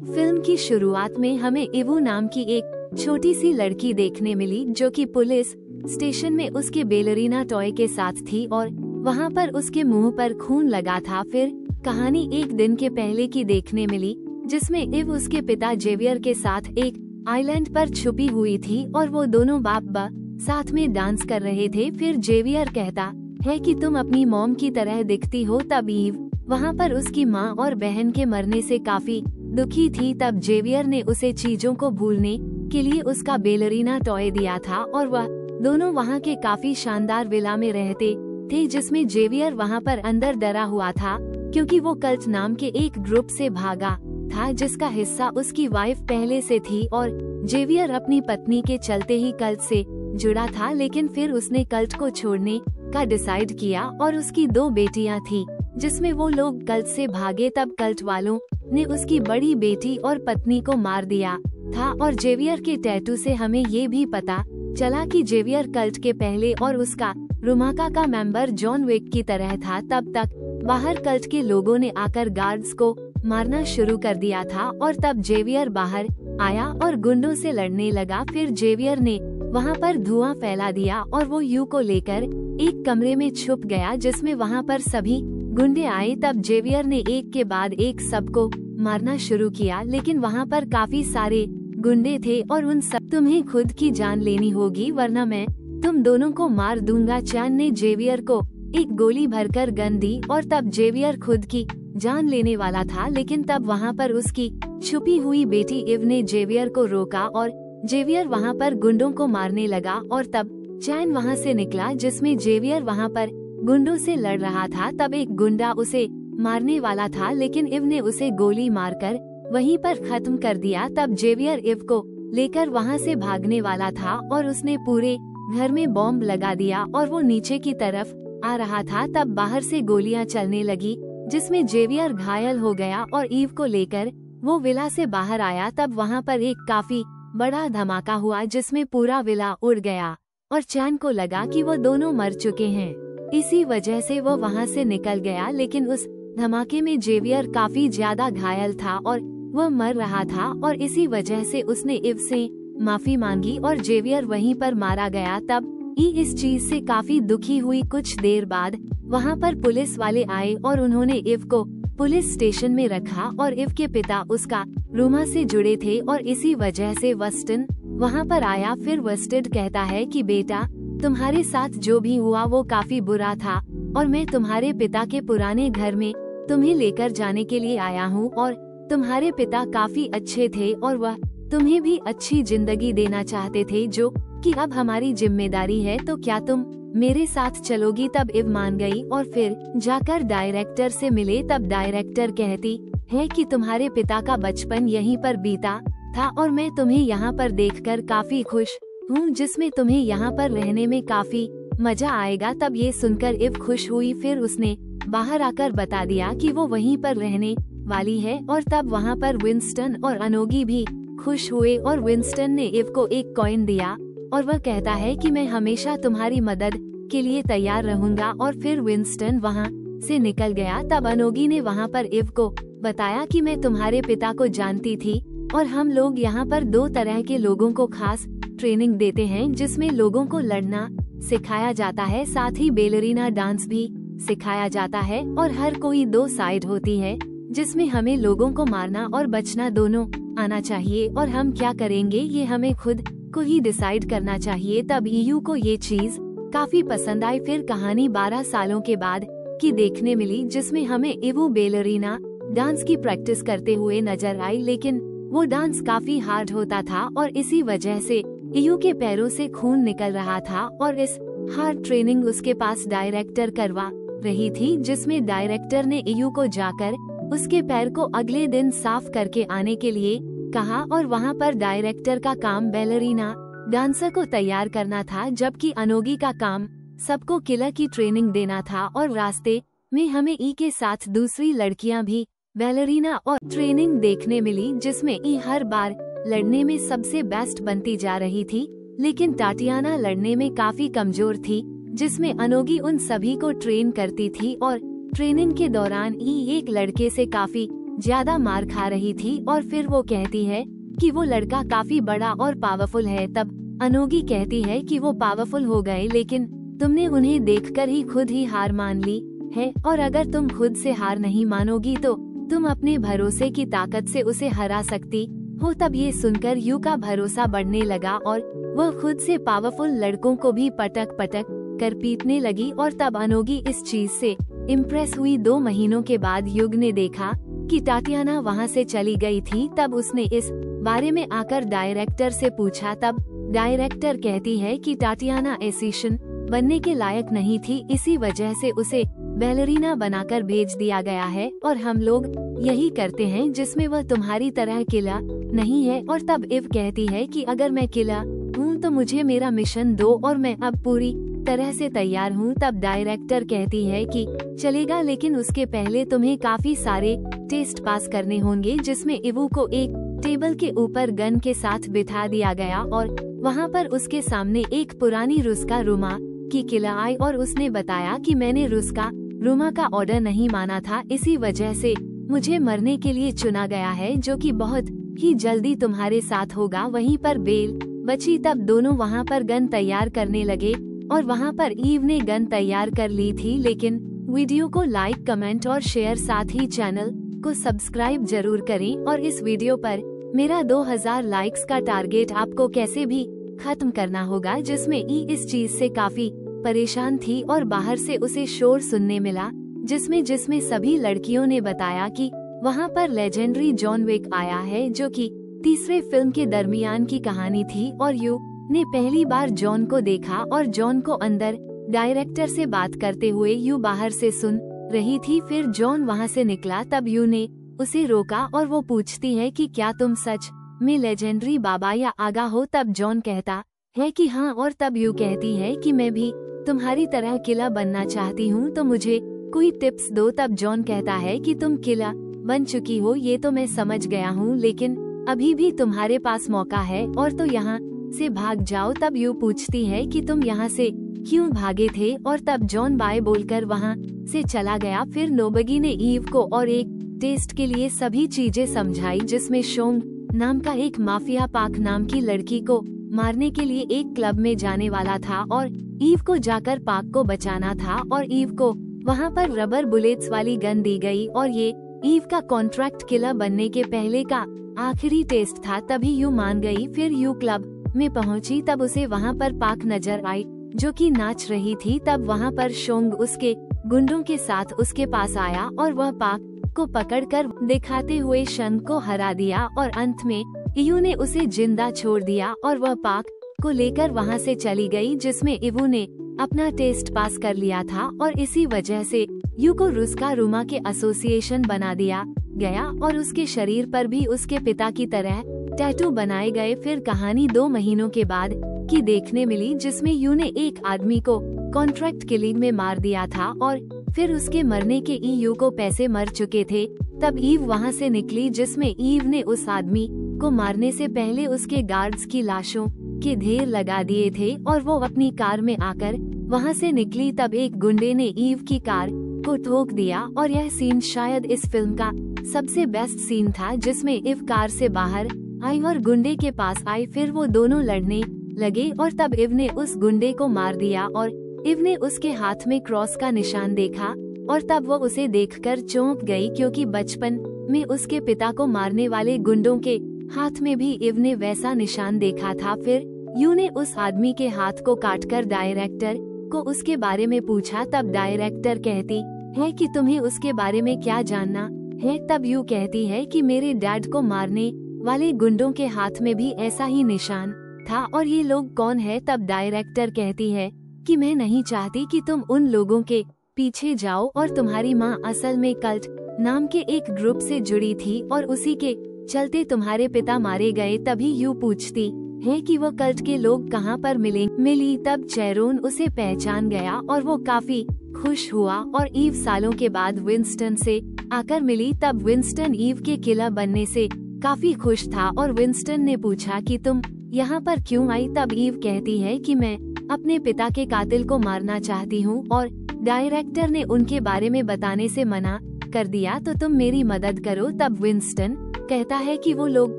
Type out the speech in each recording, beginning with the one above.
Film की शुरुआत में हमें इवू नाम की एक छोटी सी लड़की देखने मिली जो कि पुलिस स्टेशन में उसके बेलरीना टॉय के साथ थी और वहाँ पर उसके मुंह पर खून लगा था। फिर कहानी एक दिन के पहले की देखने मिली जिसमें इव उसके पिता जेवियर के साथ एक आइलैंड पर छुपी हुई थी और वो दोनों बाप साथ में डांस कर रहे थे। फिर जेवियर कहता है कि तुम अपनी मॉम की तरह दिखती हो। तब ईव वहाँ पर उसकी माँ और बहन के मरने से काफी दुखी थी। तब जेवियर ने उसे चीजों को भूलने के लिए उसका बेलरीना टॉय दिया था और वह दोनों वहाँ के काफी शानदार विला में रहते थे जिसमें जेवियर वहाँ पर अंदर डरा हुआ था क्योंकि वो कल्ट नाम के एक ग्रुप से भागा था जिसका हिस्सा उसकी वाइफ पहले से थी और जेवियर अपनी पत्नी के चलते ही कल्ट से जुड़ा था। लेकिन फिर उसने कल्ट को छोड़ने का डिसाइड किया और उसकी 2 बेटियां थी जिसमें वो लोग कल्ट से भागे। तब कल्ट वालों ने उसकी बड़ी बेटी और पत्नी को मार दिया था और जेवियर के टैटू से हमें ये भी पता चला कि जेवियर कल्ट के पहले और उसका रुमाका का मेंबर जॉन विक की तरह था। तब तक बाहर कल्ट के लोगों ने आकर गार्ड्स को मारना शुरू कर दिया था और तब जेवियर बाहर आया और गुंडों से लड़ने लगा। फिर जेवियर ने वहाँ पर धुआं फैला दिया और वो यू को लेकर एक कमरे में छुप गया जिसमें वहाँ पर सभी गुंडे आए। तब जेवियर ने एक के बाद एक सबको मारना शुरू किया लेकिन वहाँ पर काफी सारे गुंडे थे और उन सब तुम्हें खुद की जान लेनी होगी वरना मैं तुम दोनों को मार दूंगा। चैन ने जेवियर को एक गोली भरकर गन दी और तब जेवियर खुद की जान लेने वाला था लेकिन तब वहाँ पर उसकी छुपी हुई बेटी इव ने जेवियर को रोका और जेवियर वहाँ पर गुंडों को मारने लगा और तब चैन वहाँ से निकला जिसमें जेवियर वहाँ पर गुंडों से लड़ रहा था। तब एक गुंडा उसे मारने वाला था लेकिन इव ने उसे गोली मारकर वहीं पर खत्म कर दिया। तब जेवियर इव को लेकर वहाँ से भागने वाला था और उसने पूरे घर में बॉम्ब लगा दिया और वो नीचे की तरफ आ रहा था। तब बाहर से गोलियां चलने लगी जिसमें जेवियर घायल हो गया और ईव को लेकर वो विला से बाहर आया। तब वहाँ पर एक काफी बड़ा धमाका हुआ जिसमें पूरा विला उड़ गया और चैन को लगा कि वो दोनों मर चुके हैं। इसी वजह से वो वहाँ से निकल गया लेकिन उस धमाके में जेवियर काफी ज्यादा घायल था और वह मर रहा था और इसी वजह से उसने इव से माफी मांगी और जेवियर वहीं पर मारा गया। तब ई इस चीज से काफी दुखी हुई। कुछ देर बाद वहाँ पर पुलिस वाले आए और उन्होंने इव को पुलिस स्टेशन में रखा और इव के पिता उसका रूमा से जुड़े थे और इसी वजह से वस्टन वहाँ पर आया। फिर वस्टेड कहता है कि बेटा तुम्हारे साथ जो भी हुआ वो काफी बुरा था और मैं तुम्हारे पिता के पुराने घर में तुम्हें लेकर जाने के लिए आया हूँ और तुम्हारे पिता काफी अच्छे थे और वह तुम्हें भी अच्छी जिंदगी देना चाहते थे जो कि अब हमारी जिम्मेदारी है। तो क्या तुम मेरे साथ चलोगी? तब इव मान गई और फिर जाकर डायरेक्टर से मिले। तब डायरेक्टर कहती है कि तुम्हारे पिता का बचपन यहीं पर बीता था और मैं तुम्हें यहाँ पर देखकर काफी खुश हूँ जिसमें तुम्हें यहाँ पर रहने में काफी मजा आएगा। तब ये सुनकर इव खुश हुई। फिर उसने बाहर आकर बता दिया कि वो वहीं पर रहने वाली है और तब वहाँ पर विंस्टन और अनोगी भी खुश हुए और विंस्टन ने इव को एक कॉइन दिया और वह कहता है कि मैं हमेशा तुम्हारी मदद के लिए तैयार रहूंगा और फिर विंस्टन वहाँ से निकल गया। तब अनोगी ने वहाँ पर इव को बताया कि मैं तुम्हारे पिता को जानती थी और हम लोग यहाँ पर 2 तरह के लोगों को खास ट्रेनिंग देते हैं जिसमें लोगों को लड़ना सिखाया जाता है साथ ही बेलरीना डांस भी सिखाया जाता है और हर कोई 2 साइड होती है जिसमें हमें लोगों को मारना और बचना दोनों आना चाहिए और हम क्या करेंगे ये हमें खुद को ही डिसाइड करना चाहिए। तब ईयू को ये चीज काफी पसंद आई। फिर कहानी 12 सालों के बाद की देखने मिली जिसमें हमें इवू बेलरीना डांस की प्रैक्टिस करते हुए नजर आई लेकिन वो डांस काफी हार्ड होता था और इसी वजह से ईयू के पैरों से खून निकल रहा था और इस हार्ड ट्रेनिंग उसके पास डायरेक्टर करवा रही थी जिसमें डायरेक्टर ने ईयू को जाकर उसके पैर को अगले दिन साफ करके आने के लिए कहा और वहाँ पर डायरेक्टर का काम बैलरीना डांसर को तैयार करना था जबकि अनोगी का काम सबको किलर की ट्रेनिंग देना था। और रास्ते में हमें ई के साथ दूसरी लड़कियां भी बैलरीना और ट्रेनिंग देखने मिली जिसमें ई हर बार लड़ने में सबसे बेस्ट बनती जा रही थी लेकिन टाटियाना लड़ने में काफी कमजोर थी जिसमें अनोगी उन सभी को ट्रेन करती थी और ट्रेनिंग के दौरान ई एक लड़के से काफी ज्यादा मार खा रही थी और फिर वो कहती है कि वो लड़का काफी बड़ा और पावरफुल है। तब अनोगी कहती है कि वो पावरफुल हो गए, लेकिन तुमने उन्हें देखकर ही खुद ही हार मान ली है, और अगर तुम खुद से हार नहीं मानोगी तो तुम अपने भरोसे की ताकत से उसे हरा सकती हो। तब ये सुनकर यू का भरोसा बढ़ने लगा और वह खुद से पावरफुल लड़कों को भी पटक पटक कर पीटने लगी। और तब अनोगी इस चीज से इम्प्रेस हुई। 2 महीनों के बाद युग ने देखा कि टाटियाना वहाँ से चली गई थी। तब उसने इस बारे में आकर डायरेक्टर से पूछा। तब डायरेक्टर कहती है कि टाटियाना एशियन बनने के लायक नहीं थी, इसी वजह से उसे बैलरीना बनाकर भेज दिया गया है, और हम लोग यही करते हैं जिसमें वह तुम्हारी तरह किला नहीं है। और तब इव कहती है कि अगर मैं किला हूँ तो मुझे मेरा मिशन दो और मैं अब पूरी तरह से तैयार हूँ। तब डायरेक्टर कहती है कि चलेगा, लेकिन उसके पहले तुम्हें काफी सारे टेस्ट पास करने होंगे, जिसमें इवू को एक टेबल के ऊपर गन के साथ बिठा दिया गया और वहाँ पर उसके सामने एक पुरानी रुस्का रुमा की किला आई और उसने बताया कि मैंने रुस्का रुमा का ऑर्डर नहीं माना था, इसी वजह से मुझे मरने के लिए चुना गया है, जो कि बहुत ही जल्दी तुम्हारे साथ होगा। वहीं पर बेल बची। तब दोनों वहाँ पर गन तैयार करने लगे और वहाँ पर ईव ने गन तैयार कर ली थी। लेकिन वीडियो को लाइक, कमेंट और शेयर, साथ ही चैनल को सब्सक्राइब जरूर करें। और इस वीडियो पर मेरा 2000 लाइक्स का टारगेट आपको कैसे भी खत्म करना होगा, जिसमें ई इस चीज से काफी परेशान थी और बाहर से उसे शोर सुनने मिला, जिसमें सभी लड़कियों ने बताया कि वहाँ पर लेजेंडरी जॉन विक आया है, जो कि तीसरे फिल्म के दरमियान की कहानी थी। और यू ने पहली बार जॉन को देखा और जॉन को अंदर डायरेक्टर से बात करते हुए यू बाहर से सुन रही थी। फिर जॉन वहाँ से निकला। तब यू ने उसे रोका और वो पूछती है कि क्या तुम सच में लेजेंडरी बाबा या आगा हो। तब जॉन कहता है कि हाँ, और तब यू कहती है कि मैं भी तुम्हारी तरह किला बनना चाहती हूँ, तो मुझे कोई टिप्स दो। तब जॉन कहता है कि तुम किला बन चुकी हो, ये तो मैं समझ गया हूँ, लेकिन अभी भी तुम्हारे पास मौका है और तो यहाँ से भाग जाओ। तब यू पूछती है कि तुम यहाँ से क्यों भागे थे, और तब जॉन बाय बोलकर वहाँ से चला गया। फिर नोबगी ने ईव को और एक टेस्ट के लिए सभी चीजें समझाई, जिसमें शोंग नाम का एक माफिया पाक नाम की लड़की को मारने के लिए एक क्लब में जाने वाला था और ईव को जाकर पाक को बचाना था। और ईव को वहाँ पर रबर बुलेट्स वाली गन दी गई और ये ईव का कॉन्ट्रैक्ट किला बनने के पहले का आखिरी टेस्ट था। तभी यू मान गई। फिर यू क्लब में पहुंची। तब उसे वहाँ पर पाक नजर आई, जो कि नाच रही थी। तब वहाँ पर शोंग उसके गुंडों के साथ उसके पास आया और वह पाक को पकड़कर दिखाते हुए शन को हरा दिया और अंत में यू ने उसे जिंदा छोड़ दिया और वह पाक को लेकर वहाँ से चली गई, जिसमें इवू ने अपना टेस्ट पास कर लिया था और इसी वजह से यू को रुस्का रुमा के एसोसिएशन बना दिया गया और उसके शरीर पर भी उसके पिता की तरह टैटू बनाए गए। फिर कहानी 2 महीनों के बाद की देखने मिली, जिसमें यू ने एक आदमी को कॉन्ट्रैक्ट किलिंग में मार दिया था और फिर उसके मरने के यू को पैसे मर चुके थे। तब ईव वहाँ से निकली, जिसमें ईव ने उस आदमी को मारने से पहले उसके गार्ड्स की लाशों के ढेर लगा दिए थे और वो अपनी कार में आकर वहाँ से निकली। तब एक गुंडे ने ईव की कार को ठोक दिया और यह सीन शायद इस फिल्म का सबसे बेस्ट सीन था, जिसमें ईव कार से बाहर आई और गुंडे के पास आई। फिर वो दोनों लड़ने लगे और तब ईव ने उस गुंडे को मार दिया और ईव ने उसके हाथ में क्रॉस का निशान देखा और तब वो उसे देखकर चौंक गई, क्योंकि बचपन में उसके पिता को मारने वाले गुंडों के हाथ में भी ईव ने वैसा निशान देखा था। फिर यू ने उस आदमी के हाथ को काटकर डायरेक्टर को उसके बारे में पूछा। तब डायरेक्टर कहती है कि तुम्हें उसके बारे में क्या जानना है। तब यू कहती है कि मेरे डैड को मारने वाले गुंडों के हाथ में भी ऐसा ही निशान था और ये लोग कौन है। तब डायरेक्टर कहती है कि मैं नहीं चाहती कि तुम उन लोगों के पीछे जाओ और तुम्हारी माँ असल में कल्ट नाम के एक ग्रुप से जुड़ी थी और उसी के चलते तुम्हारे पिता मारे गए। तभी यू पूछती है कि वो कल्ट के लोग कहाँ पर मिली। तब चेरोन उसे पहचान गया और वो काफी खुश हुआ और ईव सालों के बाद विंस्टन से आकर मिली। तब विंस्टन ईव के किला बनने से काफी खुश था और विंस्टन ने पूछा कि तुम यहाँ पर क्यों आई। तब ईव कहती है कि मैं अपने पिता के कातिल को मारना चाहती हूँ और डायरेक्टर ने उनके बारे में बताने से मना कर दिया तो तुम मेरी मदद करो। तब विंस्टन कहता है कि वो लोग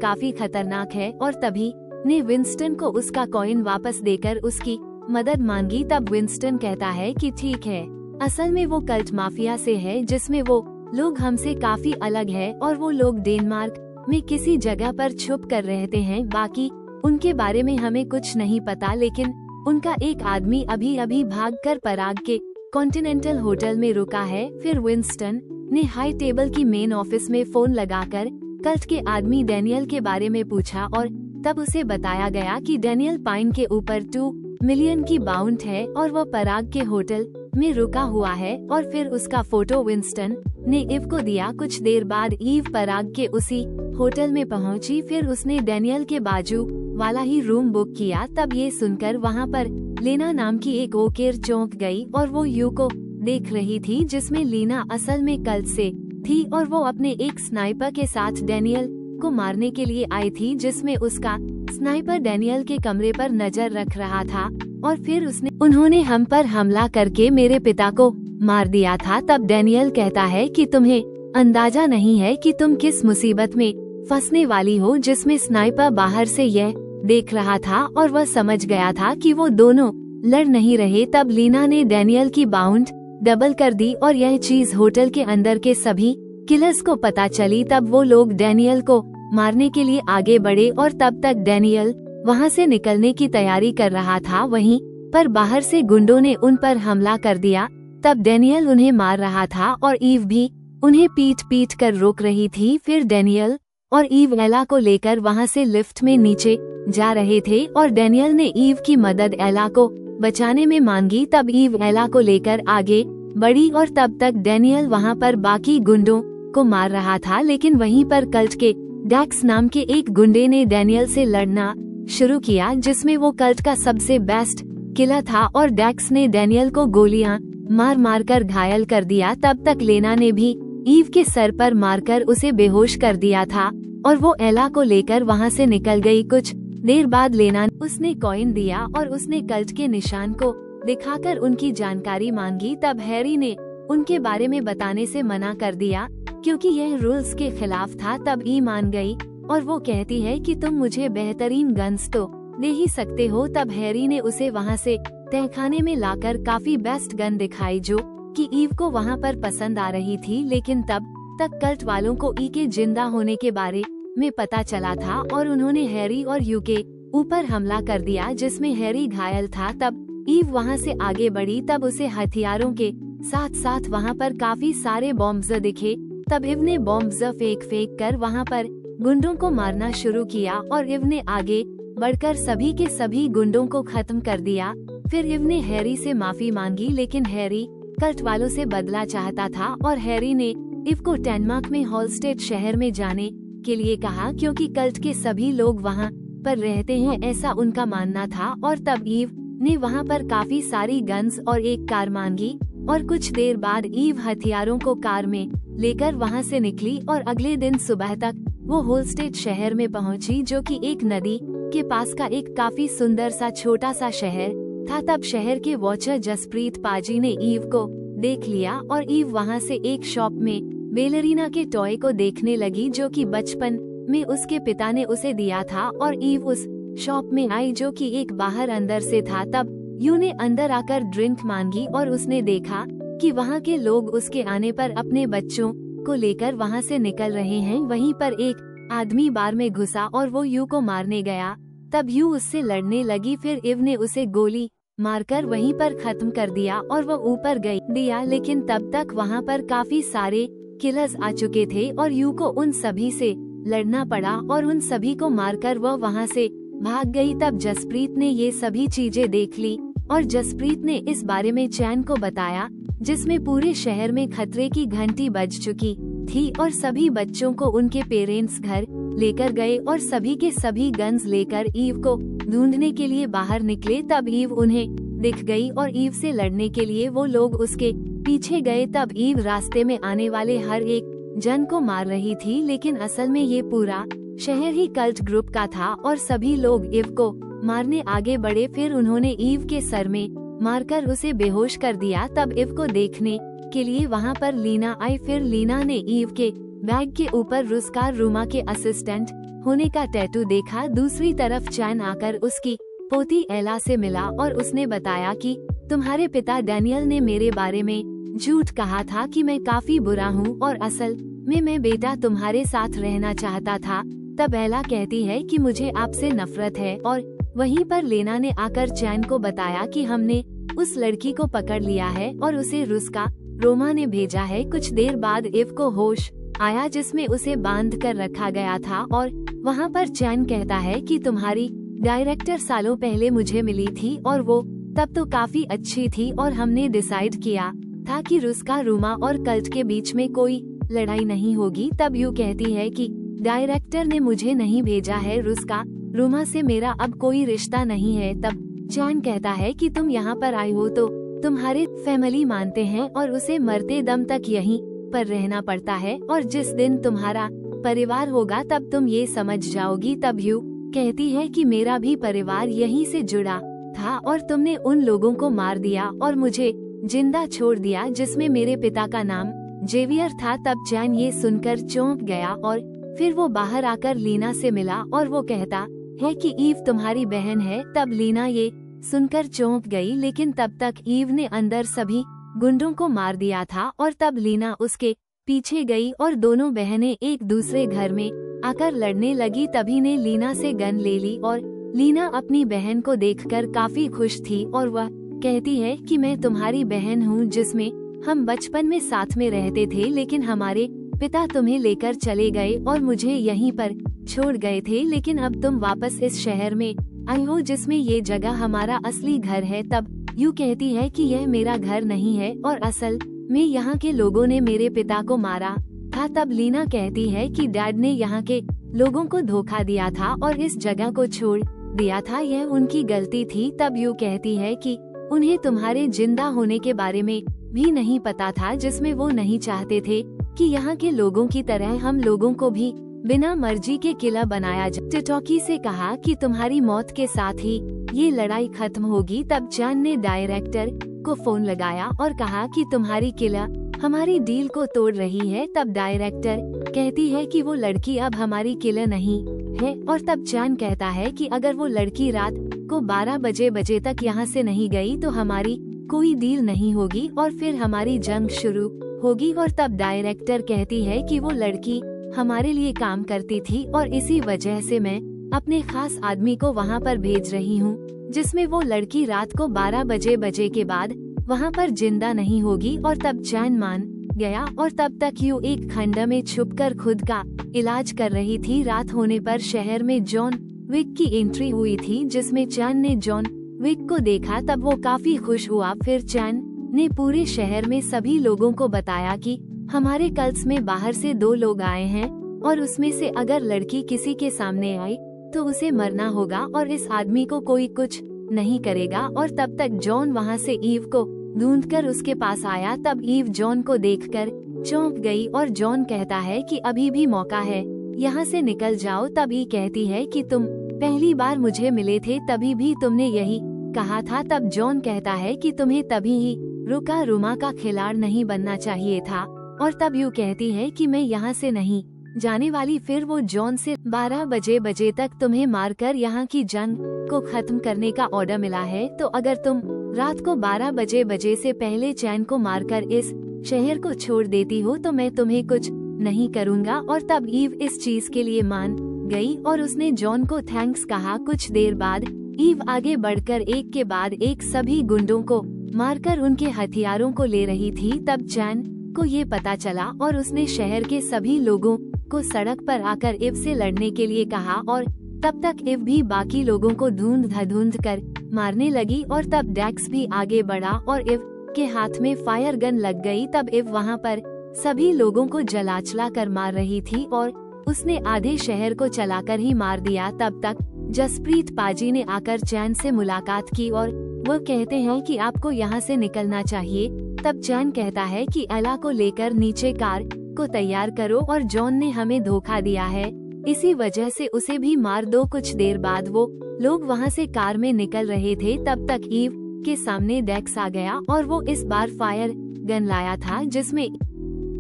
काफी खतरनाक है और तभी ने विंस्टन को उसका कॉइन वापस देकर उसकी मदद मांगी। तब विंस्टन कहता है कि ठीक है, असल में वो कल्ट माफिया से है जिसमें वो लोग हमसे काफी अलग है और वो लोग डेनमार्क में किसी जगह पर छुप कर रहते हैं। बाकी उनके बारे में हमें कुछ नहीं पता, लेकिन उनका एक आदमी अभी अभी भागकर पराग के कॉन्टिनेंटल होटल में रुका है। फिर विंस्टन ने हाई टेबल की मेन ऑफिस में फोन लगाकर कल्ट के आदमी डैनियल के बारे में पूछा और तब उसे बताया गया कि डैनियल पाइन के ऊपर 2 मिलियन की बाउंड है और वह पराग के होटल में रुका हुआ है। और फिर उसका फोटो विंस्टन ने ईव को दिया। कुछ देर बाद ईव पराग के उसी होटल में पहुंची। फिर उसने डैनियल के बाजू वाला ही रूम बुक किया। तब ये सुनकर वहां पर लेना नाम की एक ओकेर चौंक गई और वो यू को देख रही थी, जिसमें लीना असल में कल्ट से थी और वो अपने एक स्नाइपर के साथ डैनियल को मारने के लिए आई थी, जिसमें उसका स्नाइपर डैनियल के कमरे पर नजर रख रहा था। और फिर उन्होंने हम पर हमला करके मेरे पिता को मार दिया था। तब डैनियल कहता है कि तुम्हें अंदाजा नहीं है कि तुम किस मुसीबत में फंसने वाली हो, जिसमें स्नाइपर बाहर से यह देख रहा था और वह समझ गया था कि वो दोनों लड़ नहीं रहे। तब लीना ने डैनियल की बाउंड डबल कर दी और यह चीज होटल के अंदर के सभी किलर्स को पता चली। तब वो लोग डैनियल को मारने के लिए आगे बढ़े और तब तक डैनियल वहां से निकलने की तैयारी कर रहा था। वहीं पर बाहर से गुंडों ने उन पर हमला कर दिया। तब डैनियल उन्हें मार रहा था और ईव भी उन्हें पीट पीट कर रोक रही थी। फिर डैनियल और ईव एला को लेकर वहां से लिफ्ट में नीचे जा रहे थे और डैनियल ने ईव की मदद एला को बचाने में मांगी। तब ईव एला को लेकर आगे बढ़ी और तब तक डैनियल वहां पर बाकी गुंडों को मार रहा था, लेकिन वहीं पर कल्ट के डैक्स नाम के एक गुंडे ने डैनियल से लड़ना शुरू किया, जिसमें वो कल्ट का सबसे बेस्ट किलर था और डैक्स ने डैनियल को गोलियां मार मार कर घायल कर दिया। तब तक लेना ने भी ईव के सर पर मारकर उसे बेहोश कर दिया था और वो एला को लेकर वहां से निकल गई। कुछ देर बाद लेना उसने कॉइन दिया और उसने कल्ट के निशान को दिखाकर उनकी जानकारी मांगी। तब हैरी ने उनके बारे में बताने से मना कर दिया क्योंकि यह रूल्स के खिलाफ था। तब ई मान गई और वो कहती है कि तुम मुझे बेहतरीन गन्स तो दे ही सकते हो। तब हैरी ने उसे वहां से तहखाने में लाकर काफी बेस्ट गन दिखाई जो कि ईव को वहां पर पसंद आ रही थी, लेकिन तब तक कल्ट वालों को ई के जिंदा होने के बारे में पता चला था और उन्होंने हैरी और यू के ऊपर हमला कर दिया, जिसमें हैरी घायल था। तब ईव वहां से आगे बढ़ी। तब उसे हथियारों के साथ साथ वहां पर काफी सारे बॉम्ब्स दिखे। तब इव ने बॉम्ब्स फेंक फेंक कर वहां पर गुंडों को मारना शुरू किया और इव ने आगे बढ़कर सभी के सभी गुंडों को खत्म कर दिया। फिर इव ने हैरी से माफी मांगी, लेकिन हैरी कल्ट वालों से बदला चाहता था और हैरी ने इव को डेनमार्क में हॉलस्टेड शहर में जाने के लिए कहा क्योंकि कल्ट के सभी लोग वहां पर रहते हैं, ऐसा उनका मानना था। और तब ईव ने वहां पर काफी सारी गन्स और एक कार मांगी और कुछ देर बाद ईव हथियारों को कार में लेकर वहां से निकली और अगले दिन सुबह तक वो होलस्टेड शहर में पहुंची, जो कि एक नदी के पास का एक काफी सुंदर सा छोटा सा शहर था। तब शहर के वॉचर जसप्रीत पाजी ने ईव को देख लिया और ईव वहां से एक शॉप में बेलरीना के टॉय को देखने लगी जो कि बचपन में उसके पिता ने उसे दिया था। और ईव उस शॉप में आई जो कि एक बाहर अंदर से था। तब यू ने अंदर आकर ड्रिंक मांगी और उसने देखा कि वहाँ के लोग उसके आने पर अपने बच्चों को लेकर वहाँ से निकल रहे हैं। वहीं पर एक आदमी बार में घुसा और वो यू को मारने गया। तब यू उससे लड़ने लगी। फिर इव ने उसे गोली मारकर वहीं पर खत्म कर दिया और वो ऊपर गई दिया, लेकिन तब तक वहाँ पर काफी सारे किलर्स आ चुके थे और यू को उन सभी से लड़ना पड़ा और उन सभी को मारकर वह वहाँ से भाग गई। तब जसप्रीत ने ये सभी चीजें देख ली और जसप्रीत ने इस बारे में चैन को बताया, जिसमें पूरे शहर में खतरे की घंटी बज चुकी थी और सभी बच्चों को उनके पेरेंट्स घर लेकर गए और सभी के सभी गन्स लेकर ईव को ढूंढने के लिए बाहर निकले। तब ईव उन्हें दिख गई और ईव से लड़ने के लिए वो लोग उसके पीछे गए। तब ईव रास्ते में आने वाले हर एक जन को मार रही थी, लेकिन असल में ये पूरा शहर ही कल्ट ग्रुप का था और सभी लोग ईव को मारने आगे बढ़े। फिर उन्होंने ईव के सर में मारकर उसे बेहोश कर दिया। तब ईव को देखने के लिए वहाँ पर लीना आई। फिर लीना ने ईव के बैग के ऊपर रुस्का रूमा के असिस्टेंट होने का टैटू देखा। दूसरी तरफ चैन आकर उसकी पोती एला से मिला और उसने बताया कि तुम्हारे पिता डैनियल ने मेरे बारे में झूठ कहा था कि मैं काफी बुरा हूँ और असल में मैं बेटा तुम्हारे साथ रहना चाहता था। तब एला कहती है कि मुझे आपसे नफरत है और वहीं पर लेना ने आकर चैन को बताया कि हमने उस लड़की को पकड़ लिया है और उसे रुस्का रोमा ने भेजा है। कुछ देर बाद इव को होश आया जिसमें उसे बांध कर रखा गया था और वहाँ पर चैन कहता है कि तुम्हारी डायरेक्टर सालों पहले मुझे मिली थी और वो तब तो काफी अच्छी थी और हमने डिसाइड किया था कि रुस्का रूमा और कल्ट के बीच में कोई लड़ाई नहीं होगी। तब यू कहती है कि डायरेक्टर ने मुझे नहीं भेजा है, रुस्का रूमा से मेरा अब कोई रिश्ता नहीं है। तब चैन कहता है कि तुम यहाँ पर आई हो तो तुम्हारे फैमिली मानते हैं और उसे मरते दम तक यहीं पर रहना पड़ता है और जिस दिन तुम्हारा परिवार होगा तब तुम ये समझ जाओगी। तब यू कहती है कि मेरा भी परिवार यहीं से जुड़ा था और तुमने उन लोगों को मार दिया और मुझे जिंदा छोड़ दिया जिसमें मेरे पिता का नाम जेवियर था। तब चैन ये सुनकर चौंक गया और फिर वो बाहर आकर लीना से मिला और वो कहता है कि ईव तुम्हारी बहन है। तब लीना ये सुनकर चौंक गई, लेकिन तब तक ईव ने अंदर सभी गुंडों को मार दिया था और तब लीना उसके पीछे गई और दोनों बहनें एक दूसरे घर में आकर लड़ने लगी। तभी ने लीना से गन ले ली और लीना अपनी बहन को देखकर काफी खुश थी और वह कहती है कि मैं तुम्हारी बहन हूँ जिसमें हम बचपन में साथ में रहते थे, लेकिन हमारे पिता तुम्हें लेकर चले गए और मुझे यहीं पर छोड़ गए थे, लेकिन अब तुम वापस इस शहर में आई हो जिसमें ये जगह हमारा असली घर है। तब यू कहती है कि यह मेरा घर नहीं है और असल में यहाँ के लोगों ने मेरे पिता को मारा था। तब लीना कहती है कि डैड ने यहाँ के लोगों को धोखा दिया था और इस जगह को छोड़ दिया था, यह उनकी गलती थी। तब यू कहती है कि उन्हें तुम्हारे जिंदा होने के बारे में भी नहीं पता था, जिसमें वो नहीं चाहते थे कि यहाँ के लोगों की तरह हम लोगों को भी बिना मर्जी के किला बनाया जाए। टिटॉकी से कहा कि तुम्हारी मौत के साथ ही ये लड़ाई खत्म होगी। तब चैन ने डायरेक्टर को फोन लगाया और कहा कि तुम्हारी किला हमारी डील को तोड़ रही है। तब डायरेक्टर कहती है कि वो लड़की अब हमारी किला नहीं है और तब चैन कहता है कि अगर वो लड़की रात को 12 बजे तक यहाँ से नहीं गई तो हमारी कोई डील नहीं होगी और फिर हमारी जंग शुरू होगी। और तब डायरेक्टर कहती है कि वो लड़की हमारे लिए काम करती थी और इसी वजह से मैं अपने खास आदमी को वहाँ पर भेज रही हूँ, जिसमें वो लड़की रात को 12 बजे के बाद वहाँ पर जिंदा नहीं होगी। और तब चैन मान गया और तब तक यू एक खंडर में छुपकर खुद का इलाज कर रही थी। रात होने पर शहर में जॉन विक की एंट्री हुई थी, जिसमें चैन ने जॉन विक को देखा। तब वो काफी खुश हुआ। फिर चैन ने पूरे शहर में सभी लोगों को बताया कि हमारे कल्स में बाहर से 2 लोग आए हैं और उसमें से अगर लड़की किसी के सामने आई तो उसे मरना होगा और इस आदमी को कोई कुछ नहीं करेगा। और तब तक जॉन वहाँ से ईव को ढूंढकर उसके पास आया। तब ईव जॉन को देखकर चौंक गई और जॉन कहता है कि अभी भी मौका है, यहाँ से निकल जाओ। तब ई कहती है कि तुम पहली बार मुझे मिले थे तभी भी तुमने यही कहा था। तब जॉन कहता है कि तुम्हें तभी ही रुका रूमा का खिलाड़ नहीं बनना चाहिए था। और तब यू कहती है कि मैं यहाँ से नहीं जाने वाली। फिर वो जॉन से 12 बजे तक तुम्हें मारकर यहाँ की जंग को खत्म करने का ऑर्डर मिला है, तो अगर तुम रात को 12 बजे से पहले चैन को मारकर इस शहर को छोड़ देती हो तो मैं तुम्हें कुछ नहीं करूँगा। और तब ईव इस चीज के लिए मान गई और उसने जॉन को थैंक्स कहा। कुछ देर बाद ईव आगे बढ़कर एक के बाद एक सभी गुंडों को मारकर उनके हथियारों को ले रही थी। तब चैन को ये पता चला और उसने शहर के सभी लोगों को सड़क पर आकर इव से लड़ने के लिए कहा और तब तक इव भी बाकी लोगों को ढूंढ कर मारने लगी। और तब डैक्स भी आगे बढ़ा और इव के हाथ में फायर गन लग गई। तब इव वहाँ पर सभी लोगों को जलाचला कर मार रही थी और उसने आधे शहर को चलाकर ही मार दिया। तब तक जसप्रीत पाजी ने आकर चैन से मुलाकात की और वो कहते हैं कि आपको यहाँ से निकलना चाहिए। तब चैन कहता है कि एला को लेकर नीचे कार को तैयार करो और जॉन ने हमें धोखा दिया है, इसी वजह से उसे भी मार दो। कुछ देर बाद वो लोग वहाँ से कार में निकल रहे थे। तब तक ईव के सामने डेक्स आ गया और वो इस बार फायर गन लाया था जिसमें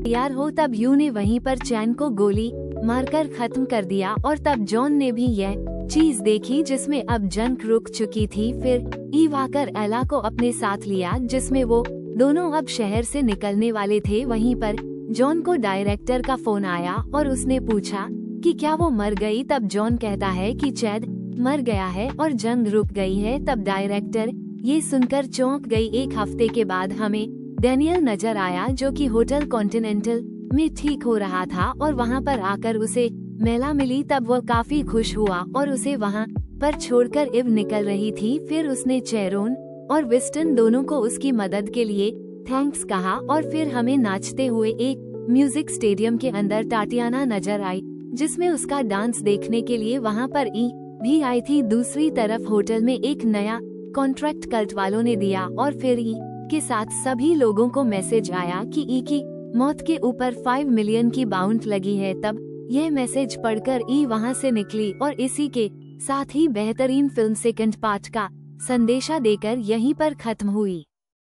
यार हो, तब यू ने वहीं पर चैन को गोली मारकर खत्म कर दिया और तब जॉन ने भी यह चीज देखी जिसमें अब जंग रुक चुकी थी। फिर ईव आकर एला को अपने साथ लिया जिसमें वो दोनों अब शहर से निकलने वाले थे। वहीं पर जॉन को डायरेक्टर का फोन आया और उसने पूछा कि क्या वो मर गई। तब जॉन कहता है कि चैद मर गया है और जंग रुक गई है। तब डायरेक्टर ये सुनकर चौंक गई। एक हफ्ते के बाद हमें डैनियल नजर आया जो कि होटल कॉन्टिनेंटल में ठीक हो रहा था और वहाँ पर आकर उसे मेला मिली। तब वो काफी खुश हुआ और उसे वहाँ पर छोड़कर इव निकल रही थी। फिर उसने चेरोन और विस्टन दोनों को उसकी मदद के लिए थैंक्स कहा और फिर हमें नाचते हुए एक म्यूजिक स्टेडियम के अंदर टाटियाना नजर आई जिसमें उसका डांस देखने के लिए वहाँ पर ई भी आई थी। दूसरी तरफ होटल में एक नया कॉन्ट्रैक्ट कल्ट वालों ने दिया और फिर ई के साथ सभी लोगों को मैसेज आया कि ई की मौत के ऊपर 5 मिलियन की बाउंट लगी है। तब यह मैसेज पढ़कर ई वहां से निकली और इसी के साथ ही बेहतरीन फिल्म सेकंड पार्ट का संदेशा देकर यहीं पर खत्म हुई।